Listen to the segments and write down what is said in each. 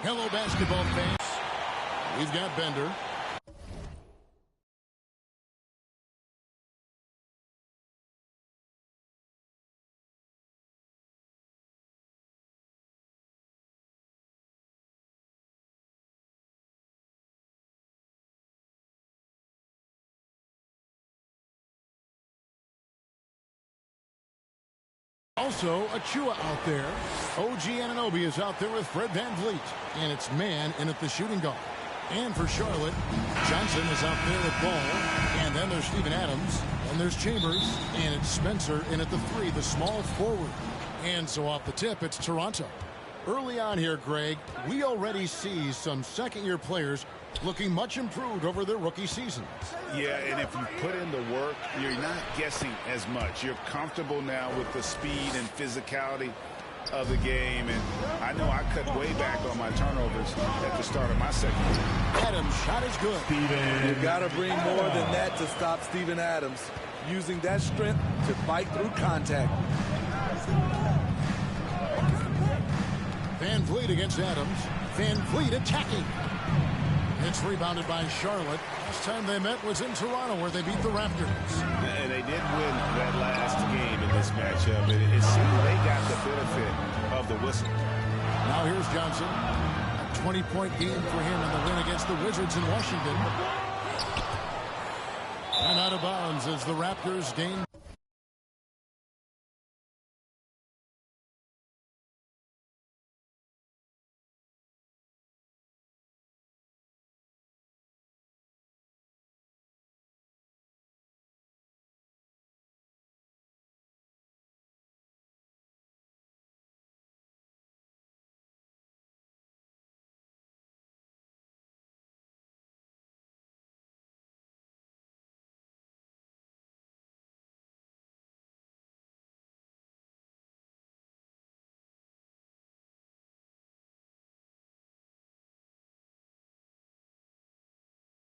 Hello, basketball fans. We've got Bender. Also, Achua out there. OG Anunoby is out there with Fred VanVleet. And it's man in at the shooting guard. And for Charlotte, Johnson is out there at ball. And then there's Steven Adams. And there's Chambers. And it's Spencer in at the 3, the small forward. And so off the tip, it's Toronto. Early on here, Greg, we already see some second-year players looking much improved over their rookie seasons. Yeah, and if you put in the work, you're not guessing as much. You're comfortable now with the speed and physicality of the game. And I know I cut way back on my turnovers at the start of my second year. Adams' shot is good. You got to bring more than that to stop Steven Adams, using that strength to fight through contact. VanVleet against Adams. VanVleet attacking. It's rebounded by Charlotte. Last time they met was in Toronto, where they beat the Raptors. And they did win that last game in this matchup. It seemed they got the benefit of the whistle. Now here's Johnson. A 20-point game for him in the win against the Wizards in Washington. And out of bounds as the Raptors gain.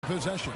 Possession.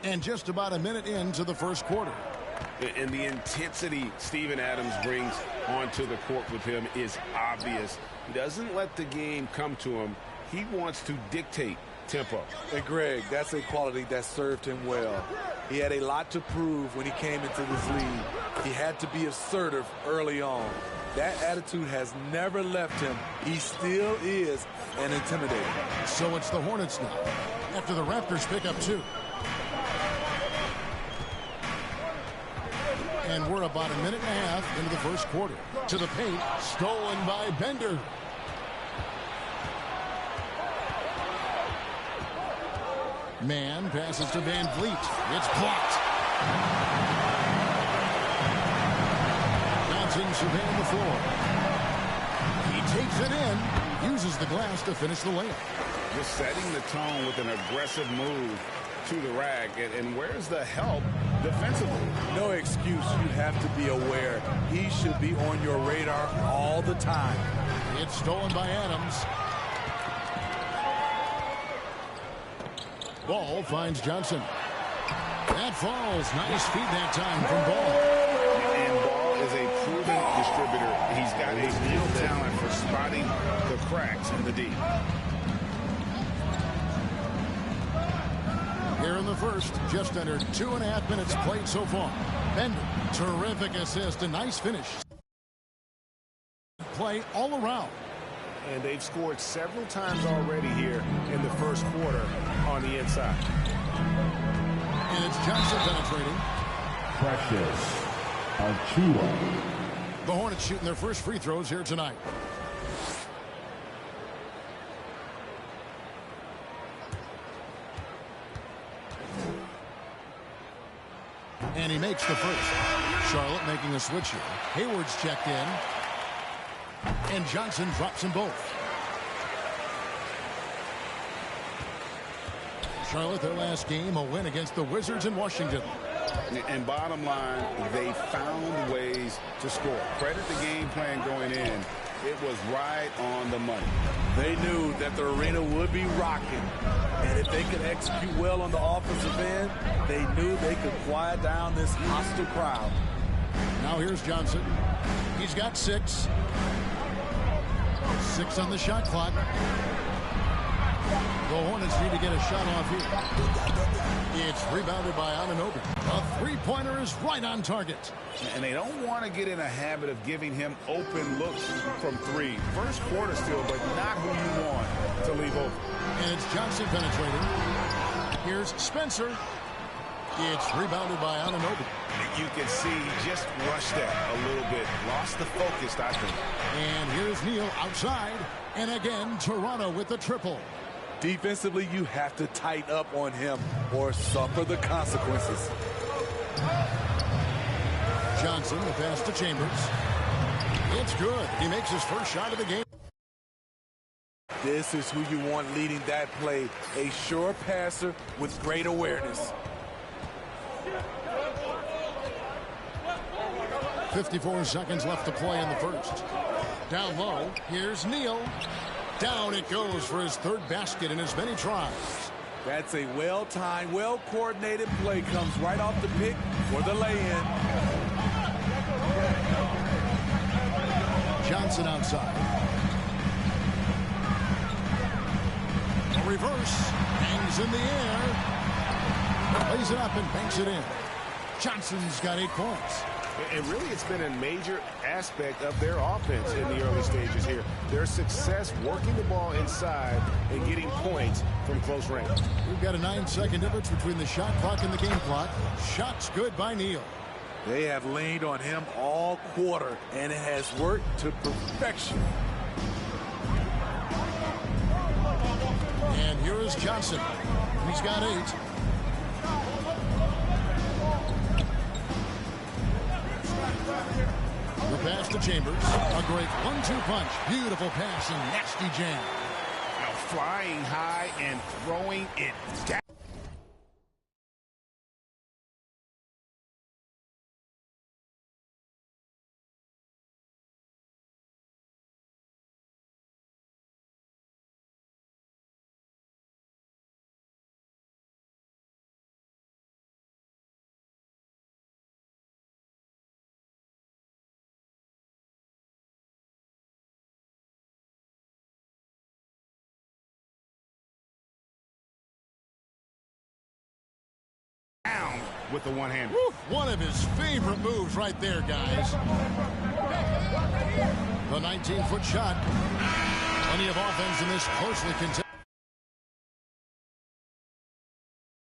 And just about a minute into the first quarter. And the intensity Steven Adams brings onto the court with him is obvious. He doesn't let the game come to him. He wants to dictate tempo. And Greg, that's a quality that served him well. He had a lot to prove when he came into this league. He had to be assertive early on. That attitude has never left him. He still is an intimidator. So it's the Hornets now, after the Raptors pick up 2. And we're about a minute and a half into the first quarter. To the paint, stolen by Bender. Man passes to Van Vliet. It's blocked. Johnson surveying the floor. He takes it in, uses the glass to finish the layup. Just setting the tone with an aggressive move to the rack. And where's the help defensively? No excuse. You have to be aware. He should be on your radar all the time. It's stolen by Adams. Ball finds Johnson. That falls. Nice feed that time from Ball. And Ball is a proven distributor. He's got a real talent for spotting the cracks in the D. Here in the first, just under 2.5 minutes played so far. Bender, terrific assist, a nice finish. Play all around. And they've scored several times already here in the first quarter on the inside. And it's Johnson penetrating. Precious Achiuwa. The Hornets shooting their first free throws here tonight. And he makes the first. Charlotte making a switch here. Hayward's checked in. And Johnson drops them both. Charlotte, their last game, a win against the Wizards in Washington. And bottom line, they found ways to score. Credit the game plan going in. It was right on the money. They knew that the arena would be rocking. And if they could execute well on the offensive end, they knew they could quiet down this hostile crowd. Now here's Johnson. He's got 6. 6 on the shot clock. The Hornets need to get a shot off here. It's rebounded by Anunoby. A three-pointer is right on target. And they don't want to get in a habit of giving him open looks from 3. First quarter still, but not who you want to leave open. And it's Johnson penetrating. Here's Spencer. It's rebounded by Anunoby. You can see he just rushed that a little bit. Lost the focus, I think. And here's Neal outside. And again, Toronto with the triple. Defensively, you have to tighten up on him or suffer the consequences. Johnson, the pass to Chambers. It's good. He makes his first shot of the game. This is who you want leading that play. A sure passer with great awareness. 54 seconds left to play in the first. Down low, here's Neal. Down it goes for his 3rd basket in as many tries. That's a well-timed, well-coordinated play. Comes right off the pick for the lay-in. Johnson outside. A reverse. Hangs in the air. Lays it up and banks it in. Johnson's got 8 points. And really, it's been a major aspect of their offense in the early stages here. Their success working the ball inside and getting points from close range. We've got a 9-second difference between the shot clock and the game clock. Shots good by Neal. They have leaned on him all quarter, and it has worked to perfection. And here is Johnson. He's got 8. The pass to Chambers. A great 1-2 punch. Beautiful pass and nasty jam. Now flying high and throwing it down. with the one-hander. One of his favorite moves right there, guys. The 19-foot shot. Plenty of offense in this closely contested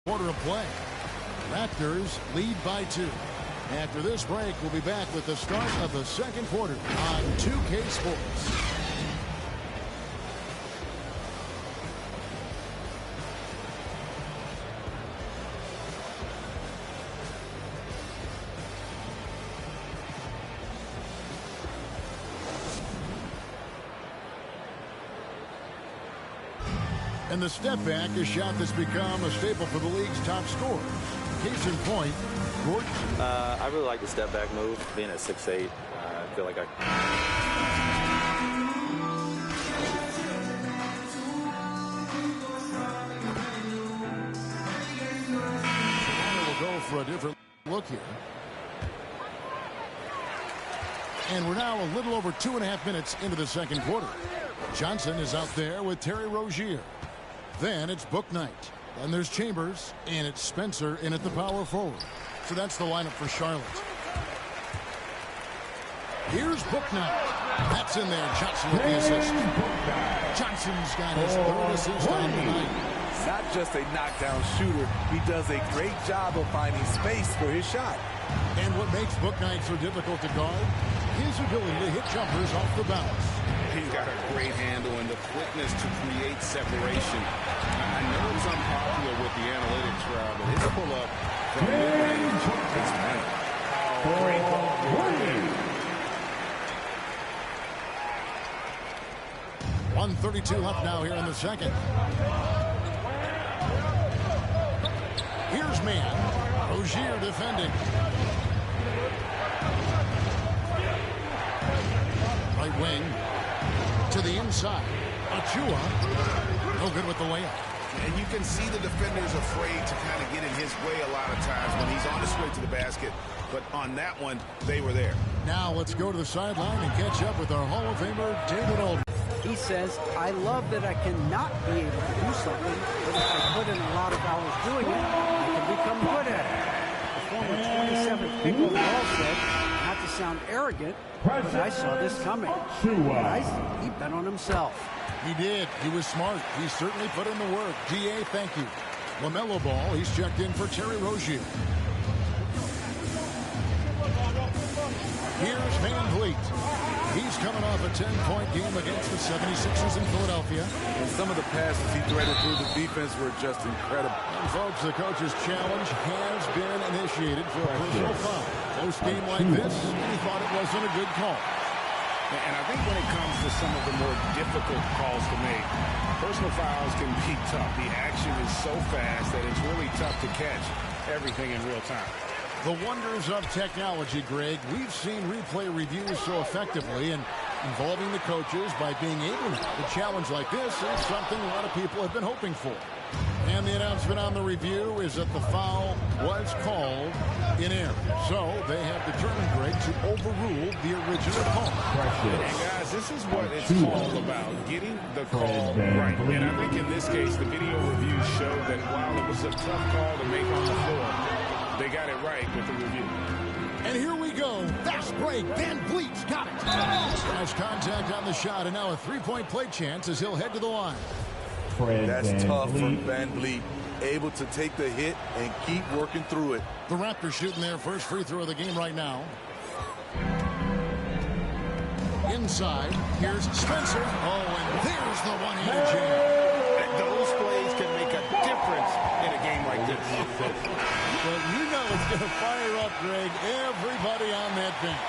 quarter of play. Raptors lead by 2. After this break, we'll be back with the start of the second quarter on 2K Sports. And the step back, a shot that's become a staple for the league's top scorers. Case in point, Gordon. I really like the step back move. Being at 6'8", I feel like I will go for a different look here. And we're now a little over 2.5 minutes into the second quarter. Johnson is out there with Terry Rozier. Then it's Book Knight. Then there's Chambers, and it's Spencer in at the power forward. So that's the lineup for Charlotte. Here's Book Knight. That's in there. Johnson with the assist. Johnson's got his third assist on the night. Not just a knockdown shooter, he does a great job of finding space for his shot. And what makes Book Knight so difficult to guard? His ability to hit jumpers off the bounce. He's got a great handle and the quickness to create separation. I know it's unpopular with the analytics crowd, but his pull-up from mid-range is great. Great ball. 1:32 left now here in the second. Here's man. Rozier defending. Right wing to the inside. Achua. No good with the layup. And you can see the defender's afraid to kind of get in his way a lot of times when he's on his way to the basket. But on that one, they were there. Now let's go to the sideline and catch up with our Hall of Famer, David Aldridge. He says, I love that I cannot be able to do something, but if I put in a lot of hours doing it, I can become good at it. The former 27th pick overall said, not to sound arrogant, but I saw this coming. Guys, he bet on himself. He did. He was smart. He certainly put in the work. DA, thank you. LaMelo Ball, he's checked in for Terry Rozier. Here's Van Vliet. He's coming off a 10-point game against the 76ers in Philadelphia. And some of the passes he threaded through the defense were just incredible. And folks, the coach's challenge has been initiated for a personal foul. Close game like this, he thought it wasn't a good call. And I think when it comes to some of the more difficult calls to make, personal fouls can be tough. The action is so fast that it's really tough to catch everything in real time. The wonders of technology, Greg. We've seen replay reviews so effectively, and involving the coaches by being able to challenge like this is something a lot of people have been hoping for. And the announcement on the review is that the foul was called in error. So they have determined, Greg, to overrule the original call. And guys, this is what it's all about, getting the call right. And I think in this case, the video review showed that while it was a tough call to make on the floor, they got it right with the review. And here we go. Fast break. Van Vliet's got it. Has contact on the shot, and now a three-point play chance as he'll head to the line. That's tough for Van Vliet. Able to take the hit and keep working through it. The Raptors shooting their first free throw of the game right now. Inside, here's Spencer. Oh, and there's the one-handed jam. Those plays can make a difference in a game like this. But you know it's going to fire up, Greg, everybody on that bench.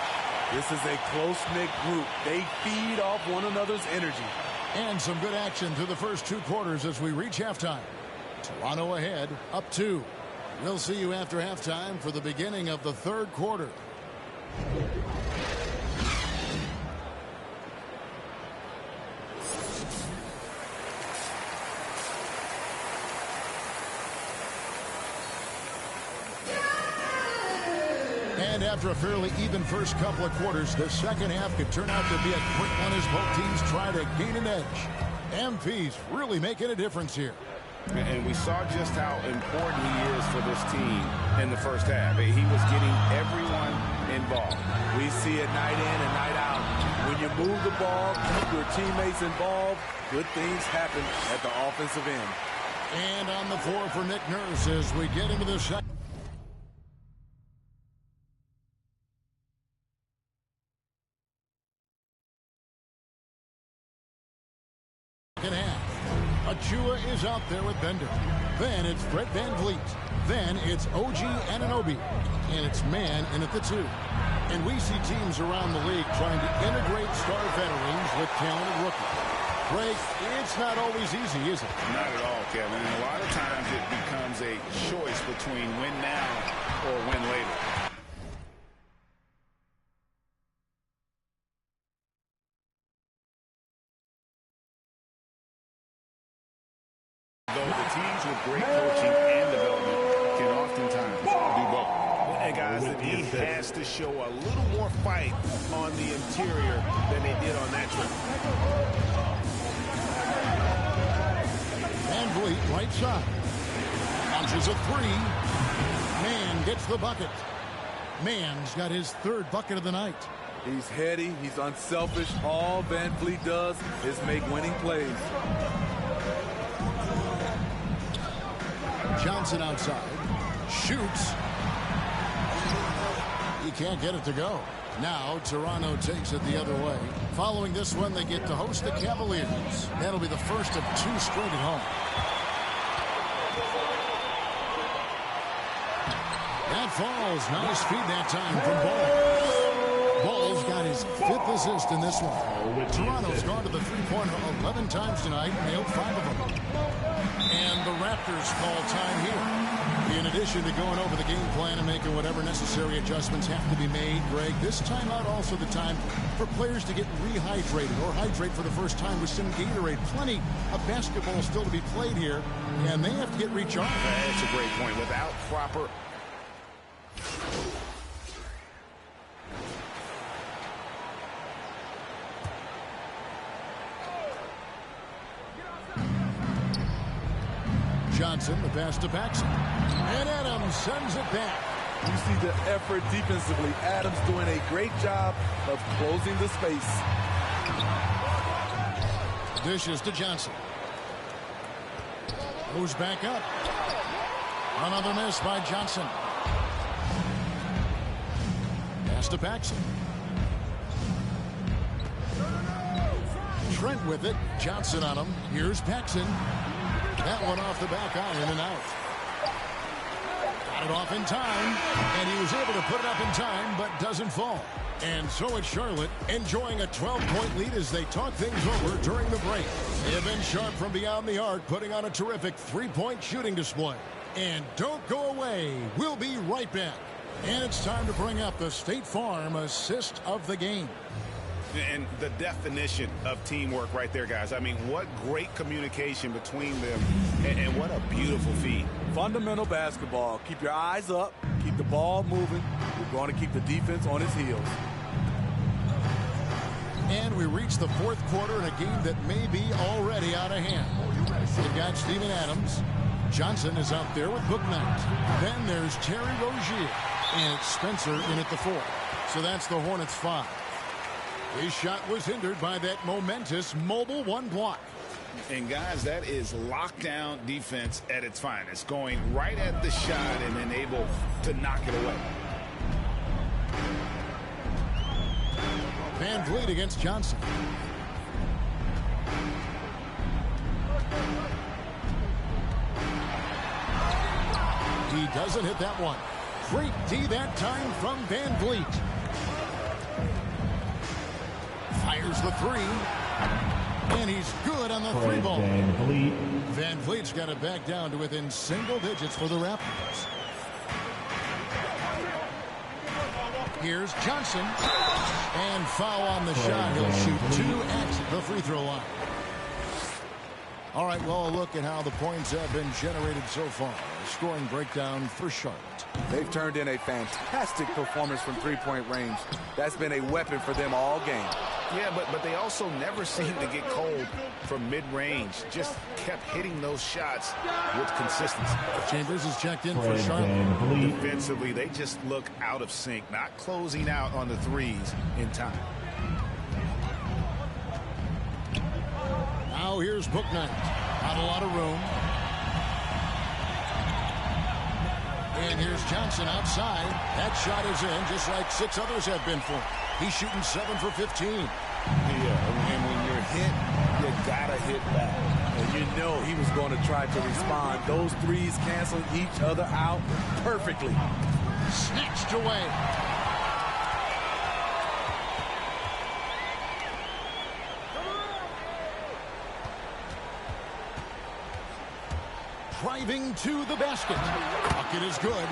This is a close-knit group. They feed off one another's energy. And some good action through the first two quarters as we reach halftime. Toronto ahead, up 2. We'll see you after halftime for the beginning of the third quarter. And after a fairly even first couple of quarters, the second half could turn out to be a quick one as both teams try to gain an edge. MP's really making a difference here. And we saw just how important he is for this team in the first half. He was getting everyone involved. We see it night in and night out. When you move the ball, keep your teammates involved, good things happen at the offensive end. And on the floor for Nick Nurse as we get into the second half. Achua is out there with Bender. Then it's Fred VanVleet. Then it's OG Anunoby. And it's man in at the 2. And we see teams around the league trying to integrate star veterans with talented rookies. Greg, it's not always easy, is it? Not at all, Kevin. And a lot of times it becomes a choice between win now or win later. Though the teams with great coaching and development can oftentimes do both. And guys, the D has to show a little more fight on the interior than they did on that trip. VanVleet, right side. Launches a 3. Man gets the bucket. Man's got his 3rd bucket of the night. He's heady, he's unselfish. All VanVleet does is make winning plays. Johnson outside. Shoots. He can't get it to go. Now Toronto takes it the other way. Following this one, they get to host the Cavaliers. That'll be the first of 2 straight at home. That falls. Nice feed that time from Ball. Ball's got his 5th assist in this one. Toronto's gone to the three-pointer 11 times tonight, nailed 5 of them. And the Raptors call time here. In addition to going over the game plan and making whatever necessary adjustments have to be made, Greg, this timeout also the time for players to get rehydrated or hydrate for the first time with some Gatorade. Plenty of basketball still to be played here, and they have to get recharged. That's a great point. Without proper... Johnson, the pass to Paxson. And Adams sends it back. You see the effort defensively. Adams doing a great job of closing the space. Dishes to Johnson. Goes back up. Another miss by Johnson. Pass to Paxson. Trent with it. Johnson on him. Here's Paxson. That one off the back iron and out. Got it off in time, and he was able to put it up in time, but doesn't fall. And so it's Charlotte enjoying a 12-point lead as they talk things over during the break. They have been sharp from beyond the arc, putting on a terrific 3-point shooting display. And don't go away. We'll be right back. And it's time to bring up the State Farm assist of the game. And the definition of teamwork right there, guys. I mean, what great communication between them, and what a beautiful feed. Fundamental basketball. Keep your eyes up. Keep the ball moving. We're going to keep the defense on its heels. And we reach the 4th quarter in a game that may be already out of hand. They've got Steven Adams. Johnson is out there with Bouknight. Then there's Terry Rozier. And it's Spencer in at the 4. So that's the Hornets' 5. His shot was hindered by that momentous mobile 1 block. And, guys, that is lockdown defense at its finest. Going right at the shot and then able to knock it away. VanVleet against Johnson. He doesn't hit that one. Great D that time from VanVleet. Fires the 3. And he's good on the 3-ball. VanVleet's got it back down to within single digits for the Raptors. Here's Johnson. And foul on the shot. He'll shoot 2 at the free throw line. All right, well, a look at how the points have been generated so far. A scoring breakdown for Charlotte. They've turned in a fantastic performance from three-point range. That's been a weapon for them all game. Yeah, but they also never seem to get cold from mid-range. Just kept hitting those shots with consistency. Chambers is checked in for Charlotte. Defensively, they just look out of sync, not closing out on the threes in time. Now here's Bouknight. Not a lot of room. And here's Johnson outside. That shot is in, just like 6 others have been for him. He's shooting 7 for 15. Yeah, and when you're hit, you gotta hit back. And you know he was going to try to respond. Those threes canceling each other out perfectly. Snatched away. Driving to the basket. Bucket is good.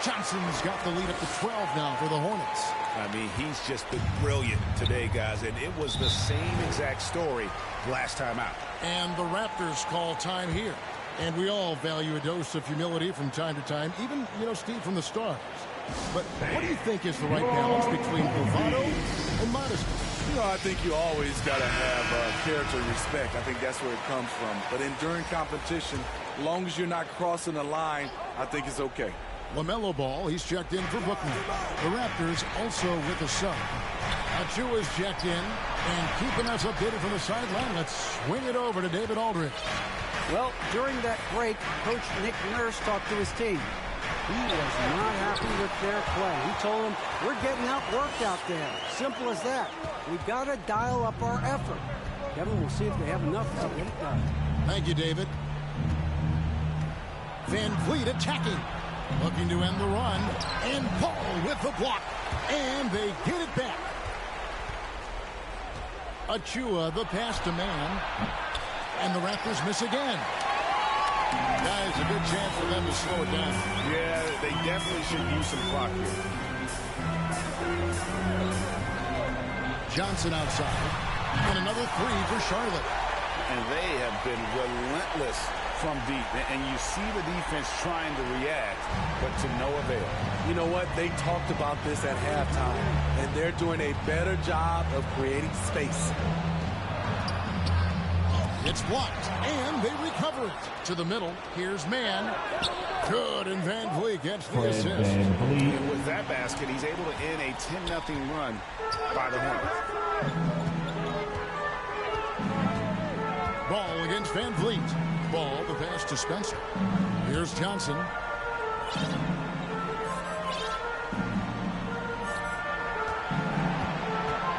Johnson's got the lead up to 12 now for the Hornets. I mean, he's just been brilliant today, guys, and it was the same exact story last time out. And the Raptors call time here. And we all value a dose of humility from time to time, even, Steve, from the stars. But what do you think is the right balance between bravado and modesty? I think you always got to have character and respect. I think that's where it comes from. But during competition, as long as you're not crossing the line, I think it's okay. LaMelo Ball, he's checked in for Bouknight. The Raptors also with a sub. Achua's checked in and keeping us updated from the sideline. Let's swing it over to David Aldridge. Well, during that break, Coach Nick Nurse talked to his team. He was not happy with their play. He told them, we're getting outworked out there. Simple as that. We've got to dial up our effort. Kevin, we'll see if they have enough to get it done. Thank you, David. Van Vliet attacking. Looking to end the run. And Paul with the block. And they get it back. Achua, the pass to man. And the Raptors miss again. Guys, a good chance for them to slow it down. Yeah, they definitely should use some clock here. Johnson outside. And another 3 for Charlotte. And they have been relentless from deep. And you see the defense trying to react, but to no avail. You know what? They talked about this at halftime, and they're doing a better job of creating space. It's blocked, and they recover it. To the middle, here's Mann. Good, and Van Vliet gets the assist. And with that basket, he's able to end a 10-0 run by the Hornets. Ball against Van Vliet. Ball, the pass to Spencer. Here's Johnson.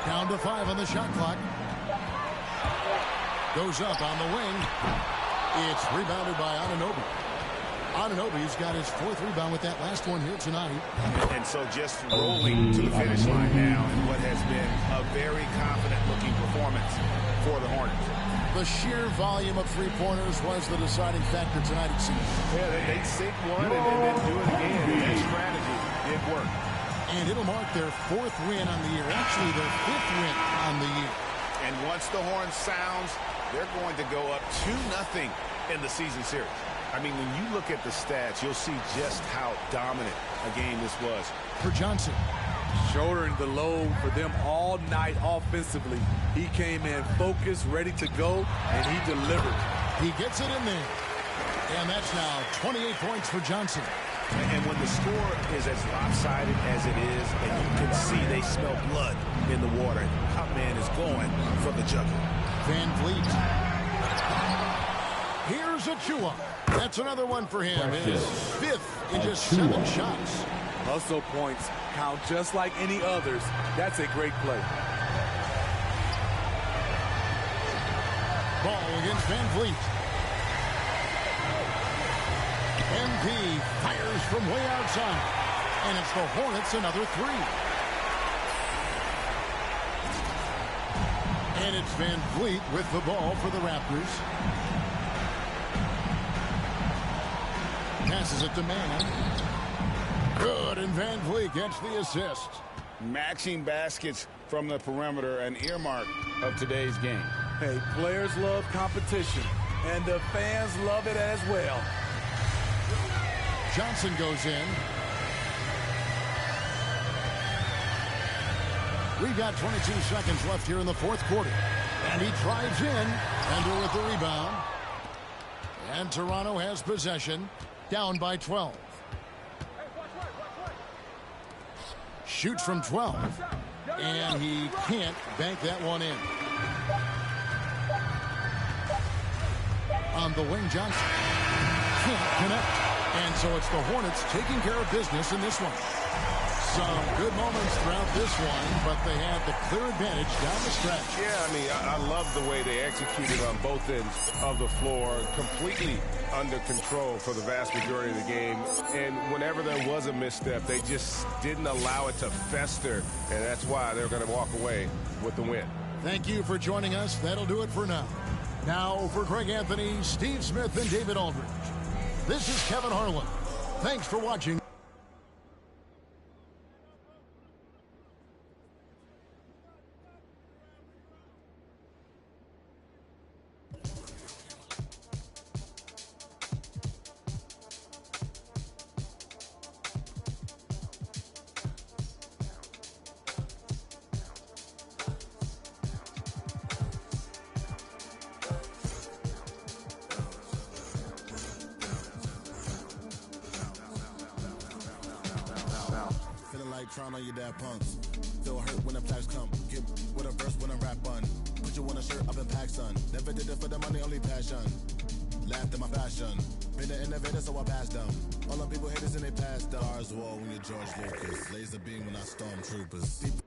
Down to 5 on the shot clock. Goes up on the wing. It's rebounded by Anunoby. Anunoby's got his 4th rebound with that last one here tonight. And so just rolling to the finish line now in what has been a very confident-looking performance for the Hornets. The sheer volume of three-pointers was the deciding factor tonight, it seems. Yeah, they'd sink one and then do it again. That strategy did work. And it'll mark their 4th win on the year. Actually, their 5th win on the year. And once the horn sounds, they're going to go up 2-0 in the season series. I mean, when you look at the stats, you'll see just how dominant a game this was. For Johnson. Shouldering the load for them all night offensively. He came in focused, ready to go, and he delivered. He gets it in there. And that's now 28 points for Johnson. And when the score is as lopsided as it is, and you can see they smell blood in the water, our man is going for the jugular. Van Vliet. Here's Achua. That's another one for him. His 5th in just 7 shots. Hustle points count just like any others. That's a great play. Ball against Van Vliet. MP fires from way outside. And it's the Hornets another 3. And it's Van Vliet with the ball for the Raptors. Passes it to Mann. Good, and Van Vliet gets the assist. Matching baskets from the perimeter, an earmark of today's game. Hey, players love competition, and the fans love it as well. Johnson goes in. We've got 22 seconds left here in the fourth quarter. And he drives in. Bender with the rebound. And Toronto has possession. Down by 12. Shoots from 12. And he can't bank that one in. On the wing, Johnson can't connect. And so it's the Hornets taking care of business in this one. Some good moments throughout this one, but they have the clear advantage down the stretch. Yeah, I mean, I love the way they executed on both ends of the floor, completely under control for the vast majority of the game. And whenever there was a misstep, they just didn't allow it to fester, and that's why they're going to walk away with the win. Thank you for joining us. That'll do it for now. Now for Greg Anthony, Steve Smith, and David Aldridge. This is Kevin Harlan. Thanks for watching. Trying on your dad punks. Feel hurt when the flags come. Get with a verse when I rap on. Put you on a shirt up in pack, son. Never did it for the money, only passion. Laughed at my fashion. Been an innovator, so I passed them. All the people haters and they passed them. Stars wall when you're George Lucas. Laser beam when I stormtroopers.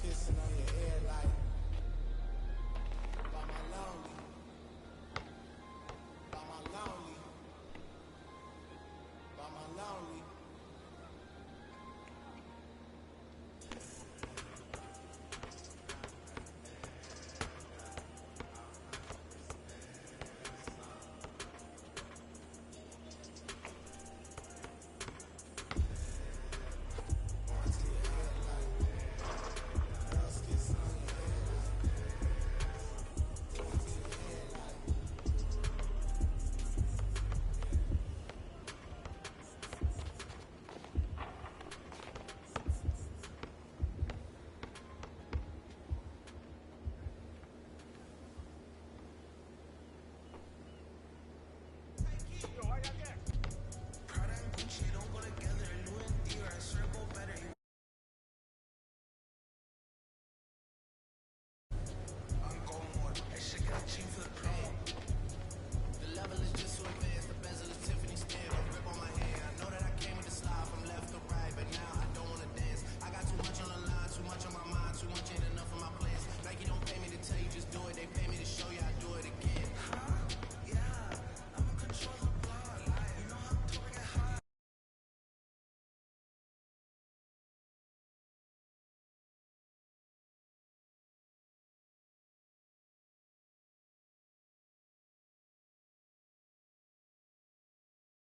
Kissing